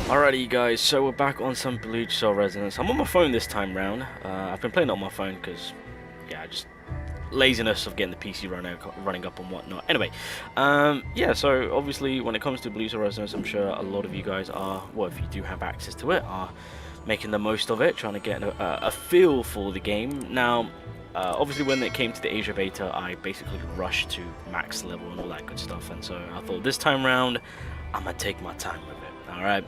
Alrighty guys, so we're back on some Bleach Soul Resonance. I'm on my phone this time round. I've been playing it on my phone because, yeah, just laziness of getting the PC running up and whatnot. Anyway, yeah, so obviously when it comes to Bleach Soul Resonance, I'm sure a lot of you guys are, well, if you do have access to it, are making the most of it, trying to get a feel for the game. Now, obviously when it came to the Asia beta, I basically rushed to max level and all that good stuff, and so I thought this time round, I'm gonna take my time with it, alright?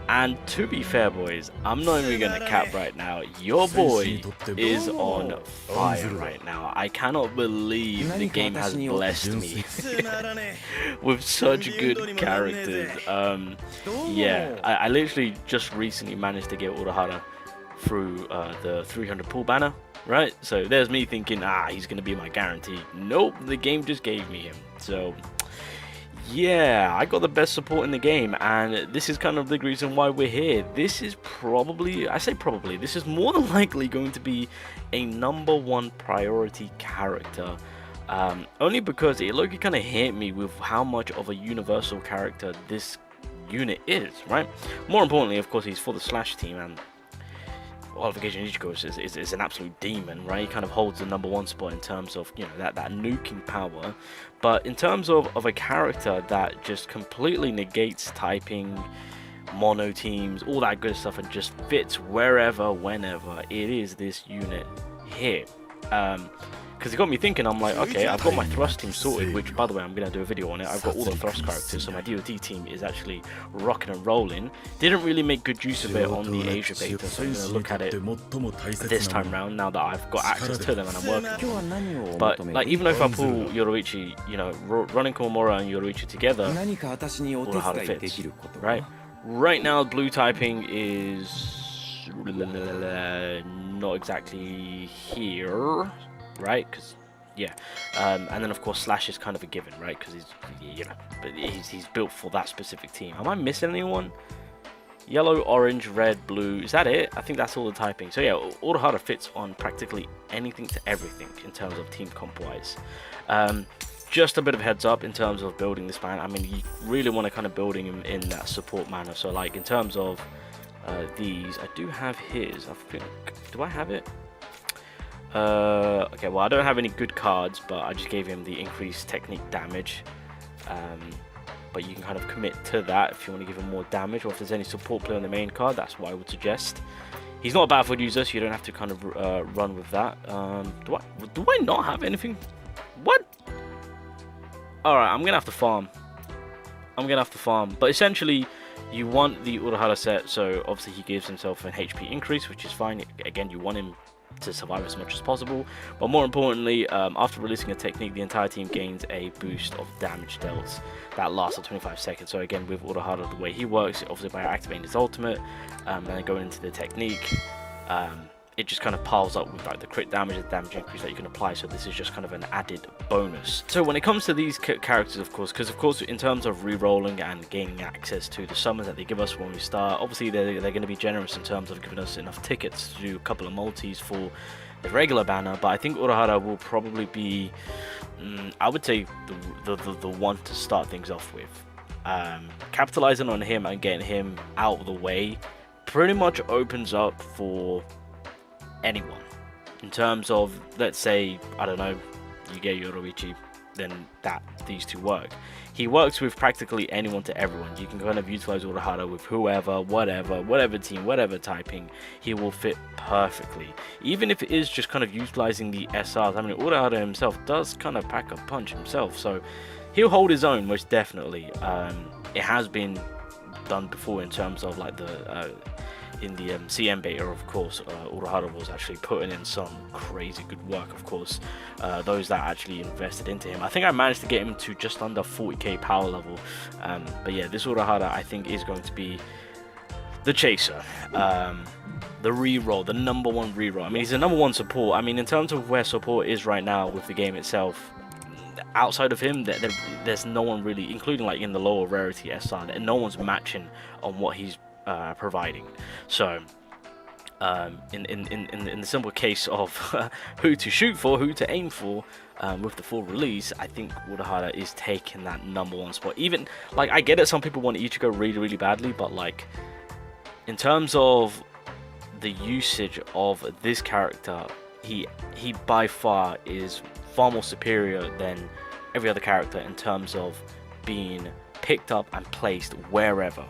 And to be fair, boys, I'm not even gonna cap right now. Your boy is on fire right now. I cannot believe the game has blessed me with such good characters. Yeah, I literally just recently managed to get Urahara through the 300 pull banner, right? So there's me thinking, he's gonna be my guarantee. Nope, the game just gave me him. So yeah, I got the best support in the game, and this is kind of the reason why we're here. This is probably, I say probably, this is more than likely going to be a #1 priority character. Only because it looked kind of hit me with how much of a universal character this unit is, right? More importantly, of course, he's for the Slash team, and qualification Ichigo is an absolute demon, right? He kind of holds the #1 spot in terms of, you know, that nuking power. But in terms of a character that just completely negates typing, mono teams, all that good stuff, and just fits wherever, whenever, it is this unit here. Because it got me thinking, I'm like, okay, I've got my thrust team sorted, which, by the way, I'm going to do a video on it. I've got all the thrust characters, so my DOT team is actually rocking and rolling. Didn't really make good use of it on the Asia beta, so I'm going to look at it this time round, now that I've got access to them and I'm working. But, like, even if I pull Yoruichi, you know, running Komomora and Yoruichi together, Urahara fits, right? Right now, blue typing is not exactly here, right? Because yeah, and then of course Slash is kind of a given, right? Because he's, you know, but he's built for that specific team. Am I missing anyone? Yellow, orange, red, blue, is that it? I think that's all the typing. So yeah, Urahara fits on practically anything to everything in terms of team comp wise. Just a bit of heads up in terms of building this man. I mean, you really want to kind of building him in that support manner. So like in terms of these, I do have his, I think, do I have it? Okay, well, I don't have any good cards, but I just gave him the increased technique damage. But you can kind of commit to that if you want to give him more damage, or if there's any support play on the main card, that's what I would suggest. He's not a battlefield user, so you don't have to kind of run with that. Do I not have anything? What? Alright, I'm gonna have to farm. But essentially, you want the Urahara set, so obviously he gives himself an HP increase, which is fine. Again, you want him to survive as much as possible, but more importantly, after releasing a technique, the entire team gains a boost of damage dealt that lasts for 25 seconds. So again, with Urahara, the way he works, obviously by activating his ultimate and then going into the technique, it just kind of piles up with like the crit damage and damage increase that you can apply. So this is just kind of an added bonus. So when it comes to these characters, of course, because of course in terms of re-rolling and gaining access to the summons that they give us when we start, obviously they're going to be generous in terms of giving us enough tickets to do a couple of multis for the regular banner. But I think Urahara will probably be, I would say, the one to start things off with. Capitalizing on him and getting him out of the way pretty much opens up for anyone in terms of, let's say, I don't know, you get Yoruichi, then these two work. He works with practically anyone to everyone. You can kind of utilize Urahara with whoever, whatever team, whatever typing, he will fit perfectly. Even if it is just kind of utilizing the SRs. I mean, Urahara himself does kind of pack a punch himself, so he'll hold his own most definitely. It has been done before in terms of like the in the CM beta, of course. Urahara was actually putting in some crazy good work, of course. Those that actually invested into him, I think I managed to get him to just under 40k power level. But yeah, this Urahara I think is going to be the chaser, the reroll, the #1 reroll. I mean, he's a #1 support. I mean, in terms of where support is right now with the game itself, outside of him, there's no one really, including like in the lower rarity SR, that no one's matching on what he's providing. So in the simple case of who to shoot for, who to aim for, with the full release, I think Urahara is taking that #1 spot. Even like, I get it, some people want Ichigo really badly, but like in terms of the usage of this character, he by far is far more superior than every other character in terms of being picked up and placed wherever.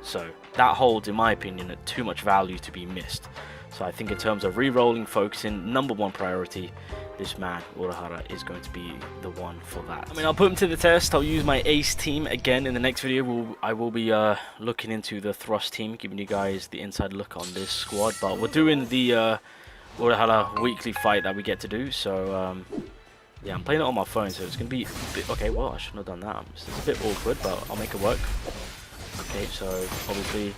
So that holds, in my opinion, too much value to be missed. So I think in terms of re-rolling, focusing, #1 priority, this man, Urahara, is going to be the one for that. I mean, I'll put him to the test. I'll use my ace team again in the next video. I will be looking into the thrust team, giving you guys the inside look on this squad. But we're doing the Urahara weekly fight that we get to do. So yeah, I'm playing it on my phone, so it's going to be a bit... Okay, well, I shouldn't have done that. It's a bit awkward, but I'll make it work. Okay, so obviously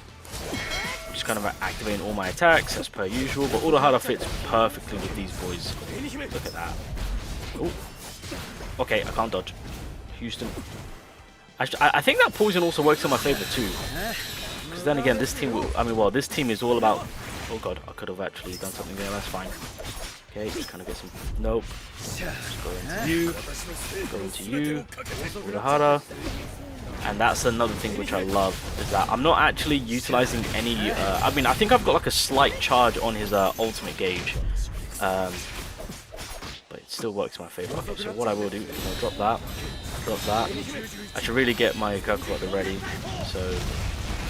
just kind of activating all my attacks as per usual, but Urahara fits perfectly with these boys. Look at that. Ooh. Okay, I can't dodge. Houston. I think that poison also works in my favor too, because then again, this team will, I mean, well, this team is all about... Oh god, I could have actually done something there. That's fine. Okay, just kind of get some... Nope. Just go into you. Go into you. Urahara. And that's another thing which I love, is that I'm not actually utilizing any... I mean, I think I've got like a slight charge on his ultimate gauge. But it still works in my favor. Okay, so what I will do is I'll drop that. Drop that. I should really get my Gaku at the ready. So,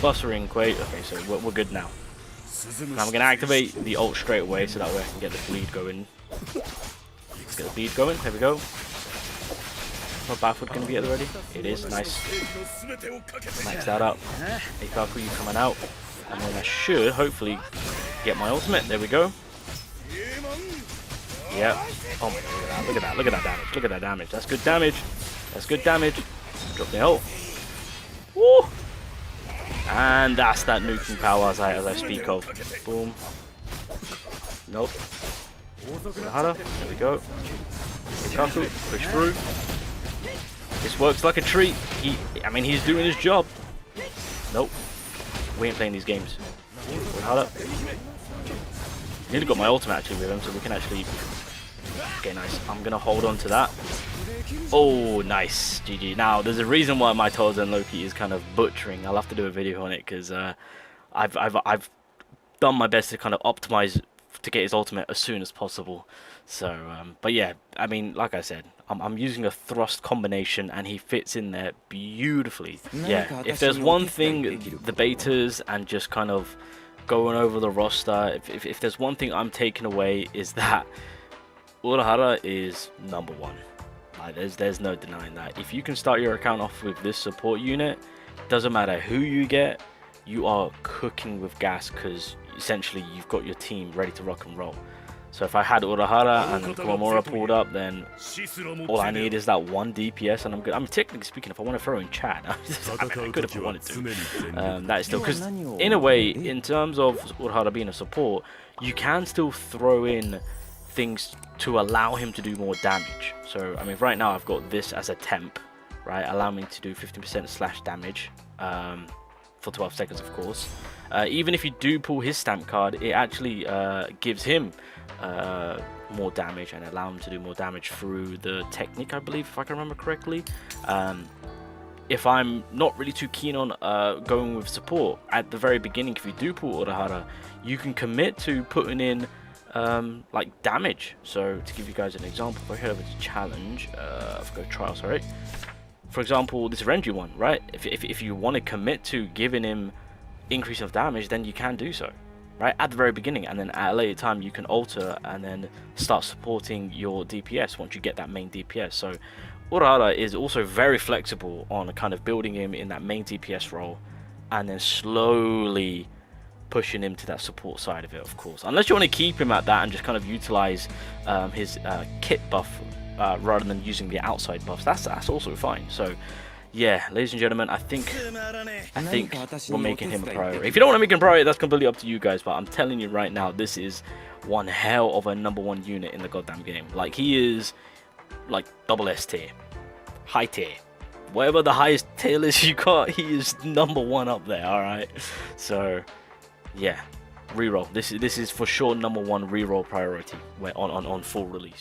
Buster Quake. Okay, so we're good now. Now I'm going to activate the ult straight away, so that way I can get the bleed going. Let's get the bleed going. There we go. My backfoot going to be at the ready? It is. Nice. Max that up. Hey Gaku, you coming out. And then I should hopefully get my ultimate. There we go. Yeah. Oh my god, look at that. Look at that damage. Look at that damage. That's good damage. That's good damage. Drop the ult. Woo! And that's that nuking power as I speak of. Boom. Nope. Urahara. There we go. Gaku, push through. This works like a treat. I mean, he's doing his job. Nope. We ain't playing these games. Urahara. Nearly got my ultimate actually with him, so we can actually... Okay, nice. I'm gonna hold on to that. Oh, nice. GG. Now, there's a reason why my Tarzan Loki is kind of butchering. I'll have to do a video on it, because I've done my best to kind of optimize to get his ultimate as soon as possible. So, but yeah, I mean, like I said, I'm using a thrust combination, and he fits in there beautifully. Yeah, if there's one thing, the betas and just kind of going over the roster, if there's one thing I'm taking away, is that Urahara is #1. Like, there's no denying that. If you can start your account off with this support unit, doesn't matter who you get, you are cooking with gas, because essentially you've got your team ready to rock and roll. So if I had Urahara and Komamura pulled up, then all I need is that 1 DPS and I'm good. I mean, technically speaking, if I want to throw in chat, I could if I wanted to. That is still, because in a way, in terms of Urahara being a support, you can still throw in things to allow him to do more damage. So, I mean, right now I've got this as a temp, right? Allow me to do 15% slash damage for 12 seconds, of course. Even if you do pull his stamp card, it actually gives him more damage and allow him to do more damage through the technique, I believe, if I can remember correctly. If I'm not really too keen on going with support at the very beginning, if you do pull Urahara, you can commit to putting in like damage. So to give you guys an example, if I head over to challenge, I've got trial, sorry. For example, this Renji one, right? If you want to commit to giving him increase of damage, then you can do so, right, at the very beginning, and then at a later time you can alter and then start supporting your DPS once you get that main DPS. So Urahara is also very flexible on kind of building him in that main DPS role and then slowly pushing him to that support side of it, of course, unless you want to keep him at that and just kind of utilize his kit buff rather than using the outside buffs. That's also fine. So yeah, ladies and gentlemen, I think we're making him a priority. If you don't want to make him a priority, that's completely up to you guys, but I'm telling you right now, this is one hell of a #1 unit in the goddamn game. Like, he is like double S tier, high tier, whatever the highest tier list you got, he is #1 up there. All right, so yeah, reroll. This is for sure #1 reroll priority on full release.